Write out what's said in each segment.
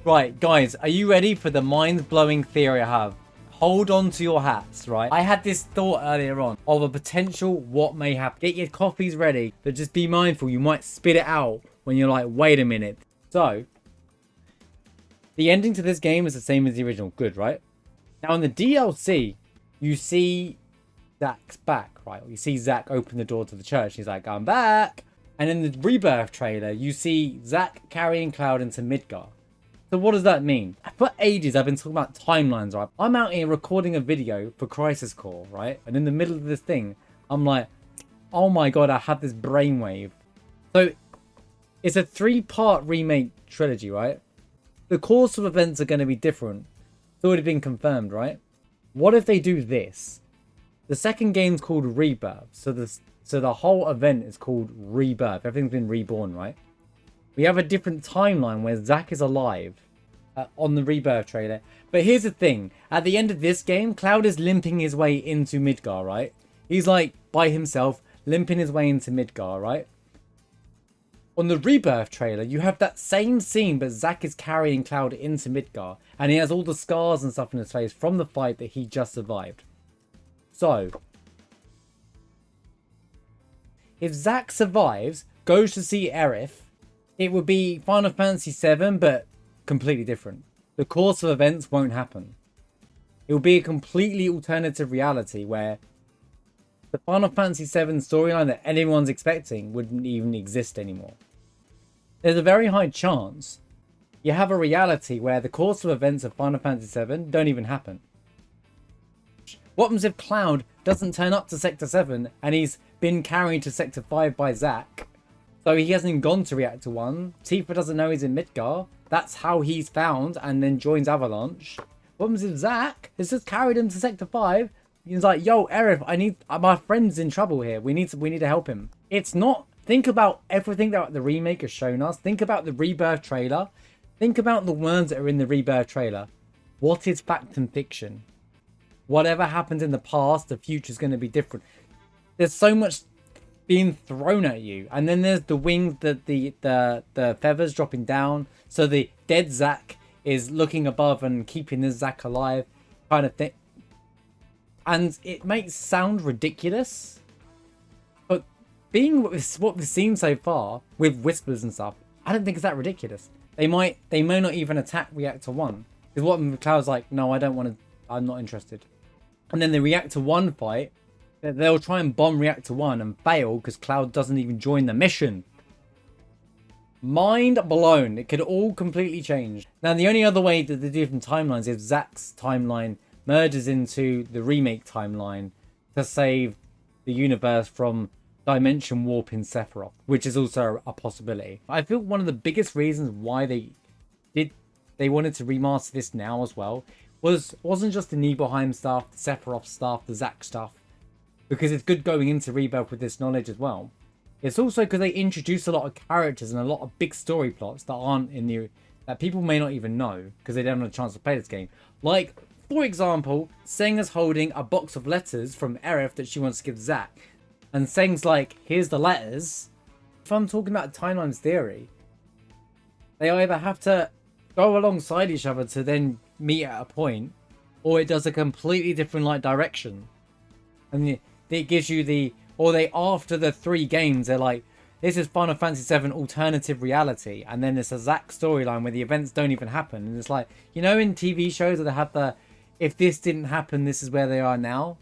Right, guys, are you ready for the mind-blowing theory I have? Hold on to your hats, right? I had this thought earlier on of a potential what may happen. Get your coffees ready, but just be mindful. You might spit it out when you're like, wait a minute. So, the ending to this game is the same as the original. Good, right? Now, in the DLC, you see Zack's back, right? You see Zack open the door to the church. He's like, I'm back. And in the Rebirth trailer, you see Zack carrying Cloud into Midgar. So what does that mean? For ages, I've been talking about timelines, right? I'm out here recording a video for Crisis Core, right? And in the middle of this thing, I'm like, oh my god, I had this brainwave. So, it's a 3-part remake trilogy, right? The course of events are going to be different. It's already been confirmed, right? What if they do this? The second game's called Rebirth. So the whole event is called Rebirth. Everything's been reborn, right? We have a different timeline where Zack is alive on the Rebirth trailer. But here's the thing. At the end of this game, Cloud is limping his way into Midgar, right? He's like by himself, limping his way into Midgar, right? On the Rebirth trailer, you have that same scene, but Zack is carrying Cloud into Midgar. And he has all the scars and stuff in his face from the fight that he just survived. So, if Zack survives, goes to see Aerith, it would be Final Fantasy VII, but completely different. The course of events won't happen. It will be a completely alternative reality where the Final Fantasy VII storyline that anyone's expecting wouldn't even exist anymore. There's a very high chance you have a reality where the course of events of Final Fantasy VII don't even happen. What happens if Cloud doesn't turn up to Sector 7 and he's been carried to Sector 5 by Zack? So he hasn't gone to Reactor 1. Tifa doesn't know he's in Midgar. That's how he's found and then joins Avalanche. What happens if Zack has just carried him to Sector 5? He's like, yo, Aerith, my friend's in trouble here. We need to help him. It's not... Think about everything that the remake has shown us. Think about the Rebirth trailer. Think about the words that are in the Rebirth trailer. What is fact and fiction? Whatever happened in the past, the future's going to be different. There's so much being thrown at you, and then there's the wings, the feathers dropping down, so the dead Zack is looking above and keeping this Zack alive, kind of thing. And it may sound ridiculous, but being what we've seen so far with whispers and stuff, I don't think it's that ridiculous. They may not even attack Reactor 1, because what Cloud's like, no, I don't want to, I'm not interested. And then the Reactor 1 fight, they'll try and bomb Reactor 1 and fail because Cloud doesn't even join the mission. Mind blown. It could all completely change. Now, the only other way that they do different timelines is Zack's timeline merges into the remake timeline to save the universe from dimension warp in Sephiroth, which is also a possibility. I feel one of the biggest reasons why they wanted to remaster this now as well wasn't just the Nibelheim stuff, the Sephiroth stuff, the Zack stuff, because it's good going into Rebirth with this knowledge as well. It's also because they introduce a lot of characters and a lot of big story plots that aren't in the... that people may not even know because they don't have a chance to play this game. Like, for example, Senga's holding a box of letters from Aerith that she wants to give Zack. And Seng's like, here's the letters. If I'm talking about timelines theory, they either have to go alongside each other to then meet at a point, or it does a completely different like direction. And it gives you the... Or they, after the 3 games, they're like, this is Final Fantasy VII alternative reality. And then there's a Zack storyline where the events don't even happen. And it's like, you know in TV shows that they have the, if this didn't happen, this is where they are now?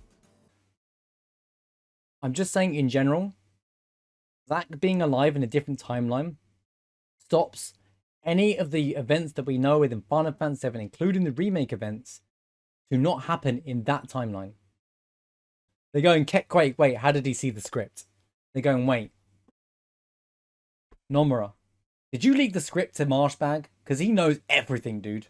I'm just saying in general, Zack being alive in a different timeline stops any of the events that we know within Final Fantasy VII, including the remake events, to not happen in that timeline. They're going, wait, how did he see the script? They're going, wait. Nomura, did you leak the script to Marshbag? Because he knows everything, dude.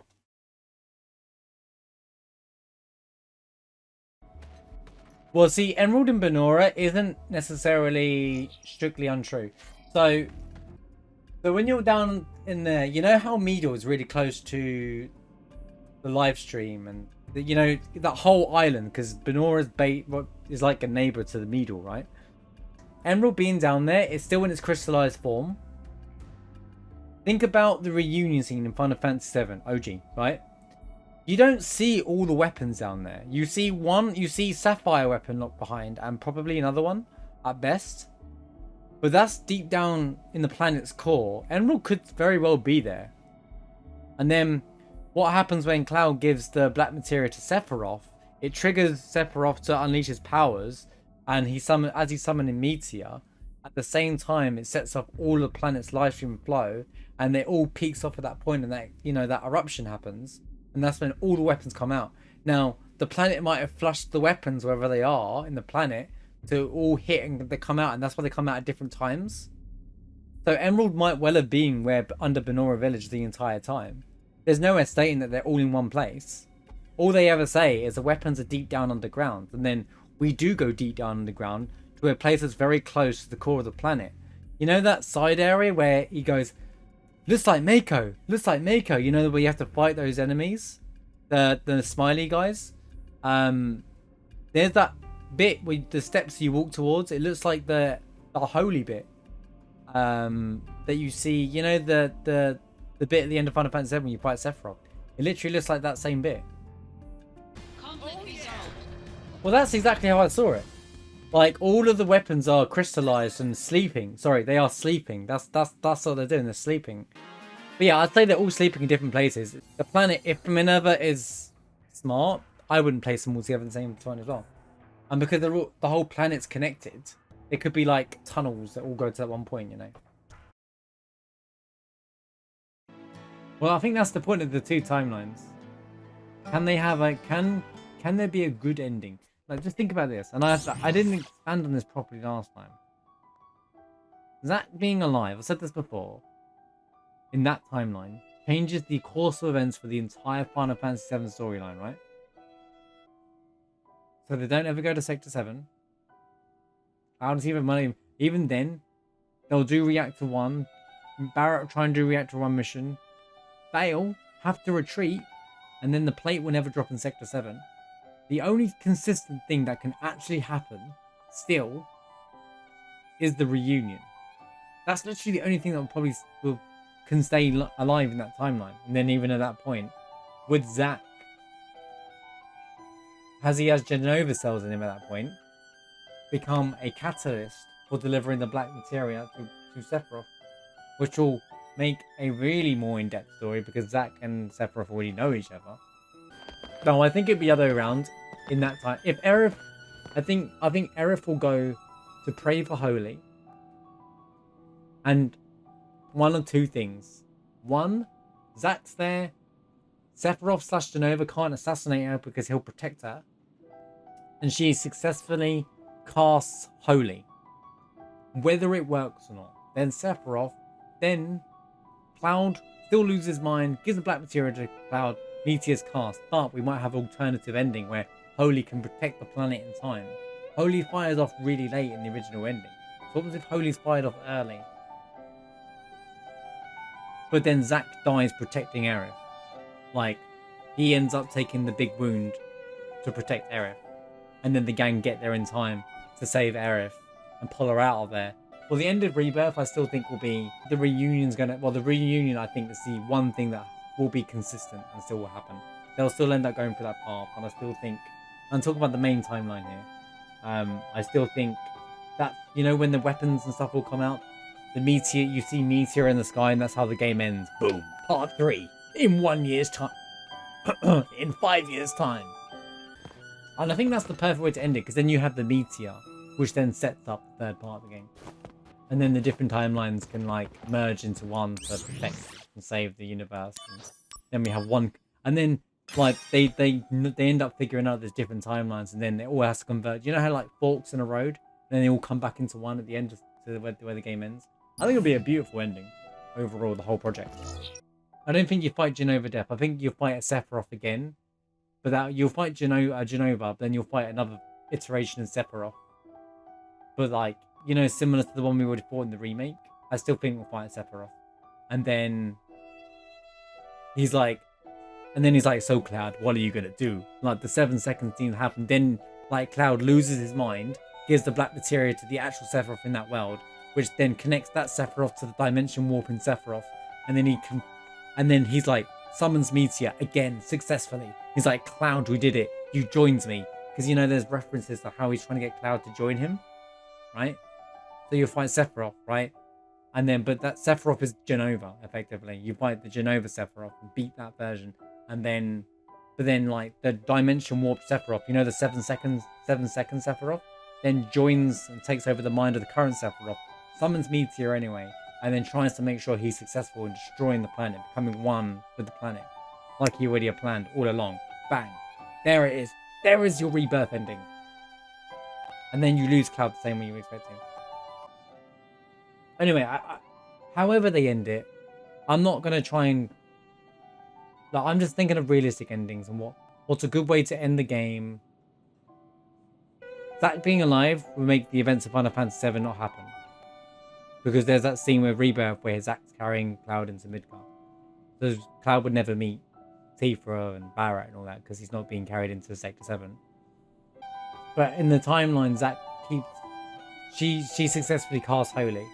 Well, see, Emerald and Benora isn't necessarily strictly untrue. So when you're down in there, you know how Meadle is really close to the live stream and you know that whole island, because Benora's bait is like a neighbor to the Meadle, right? Emerald being down there is still in its crystallized form. think about the reunion scene in Final Fantasy VII OG, right? You don't see all the weapons down there. You see Sapphire weapon locked behind and probably another one at best. But that's deep down in the planet's core. Emerald could very well be there. And then what happens when Cloud gives the black materia to Sephiroth? It triggers Sephiroth to unleash his powers, and as he's summoning Meteor. At the same time, it sets off all of the planet's live stream flow, and it all peaks off at that point, and that eruption happens, and that's when all the weapons come out. Now, the planet might have flushed the weapons wherever they are in the planet to all hit and they come out, and that's why they come out at different times. So Emerald might well have been under Benora Village the entire time. There's nowhere stating that they're all in one place. All they ever say is the weapons are deep down underground, and then we do go deep down underground to a place that's very close to the core of the planet. You know that side area where he goes, looks like Mako, you know, where you have to fight those enemies, the smiley guys. There's that bit with the steps you walk towards. It looks like the holy bit that you see, you know, the bit at the end of Final Fantasy VII when you fight Sephiroth. It literally looks like that same bit. Well, that's exactly how I saw it. Like, all of the weapons are crystallized and sleeping. Sorry, they are sleeping. That's what they're doing. They're sleeping. But yeah, I'd say they're all sleeping in different places. The planet, if Minerva is smart, I wouldn't place them all together at the same time as well. And because the whole planet's connected, it could be like tunnels that all go to that one point, you know. Well, I think that's the point of the two timelines. Can they have can there be a good ending? Like, just think about this. And I didn't expand on this properly last time. Zack being alive, I've said this before, in that timeline, changes the course of events for the entire Final Fantasy VII storyline, right? So they don't ever go to Sector 7. I don't see the money. Even then, they'll do Reactor 1. Barrett will try and do Reactor 1 mission. Fail, have to retreat, and then the plate will never drop in Sector 7. The only consistent thing that can actually happen, still, is the reunion. That's literally the only thing that can stay alive in that timeline. And then even at that point, with Zack, as he has Genova cells in him at that point, become a catalyst for delivering the black materia to Sephiroth, which will make a really more in-depth story because Zack and Sephiroth already know each other. No, I think it'd be the other way around in that time. If Aerith, I think Aerith will go to pray for Holy. And one of two things. One, Zack's there. Sephiroth / Genova can't assassinate her because he'll protect her. And she successfully casts Holy. Whether it works or not. Then Sephiroth, then Cloud still loses his mind, gives the black materia to Cloud, Meteor's cast, but we might have an alternative ending where Holy can protect the planet in time. Holy fires off really late in the original ending. So what happens if Holy's fired off early? But then Zack dies protecting Aerith. Like, he ends up taking the big wound to protect Aerith. And then the gang get there in time to save Aerith and pull her out of there. Well, the end of Rebirth, I still think will be the reunion's gonna. Well, the reunion, I think, is the one thing that will be consistent and still will happen. They'll still end up going for that path, and I still think. I'm talking about the main timeline here. I still think that, you know, when the weapons and stuff will come out, the meteor, you see Meteor in the sky, and that's how the game ends. Boom. Part 3 in 1 year's time. In 5 years' time. And I think that's the perfect way to end it, because then you have the Meteor, which then sets up the third part of the game. And then the different timelines can, like, merge into one to protect and save the universe. And then we have one, and then, like, they end up figuring out there's different timelines, and then it all has to converge. You know how, like, forks in a road, and then they all come back into one at the end to where the game ends? I think it'll be a beautiful ending overall, the whole project. I don't think you fight Genova Death. I think you'll fight a Sephiroth again, but that you'll fight Genova, but then you'll fight another iteration of Sephiroth. But, like, you know, similar to the one we already fought in the remake, I still think we'll fight Sephiroth. And then he's like, so Cloud, what are you gonna do? Like, the 7 seconds thing happened, then, like, Cloud loses his mind, gives the black materia to the actual Sephiroth in that world, which then connects that Sephiroth to the dimension warp in Sephiroth, and then he's like summons Meteor again successfully. He's like, Cloud, we did it. You joined me, because you know there's references to how he's trying to get Cloud to join him, right? So you fight Sephiroth, right? And then, but that Sephiroth is Genova, effectively. You fight the Genova Sephiroth and beat that version. And then, but then, like, the Dimension Warp Sephiroth, you know, the 7 second Sephiroth, then joins and takes over the mind of the current Sephiroth, summons Meteor anyway, and then tries to make sure he's successful in destroying the planet, becoming one with the planet, like he already had planned all along. Bang. There it is. There is your Rebirth ending. And then you lose Cloud the same way you were expecting. Anyway, however they end it, I'm not going to try and... Like, I'm just thinking of realistic endings and what's a good way to end the game. Zack being alive will make the events of Final Fantasy VII not happen. Because there's that scene with Rebirth where Zack's carrying Cloud into Midgar. So Cloud would never meet Tifa and Barret and all that because he's not being carried into Sector 7. But in the timeline, Zack keeps... She successfully casts Holy.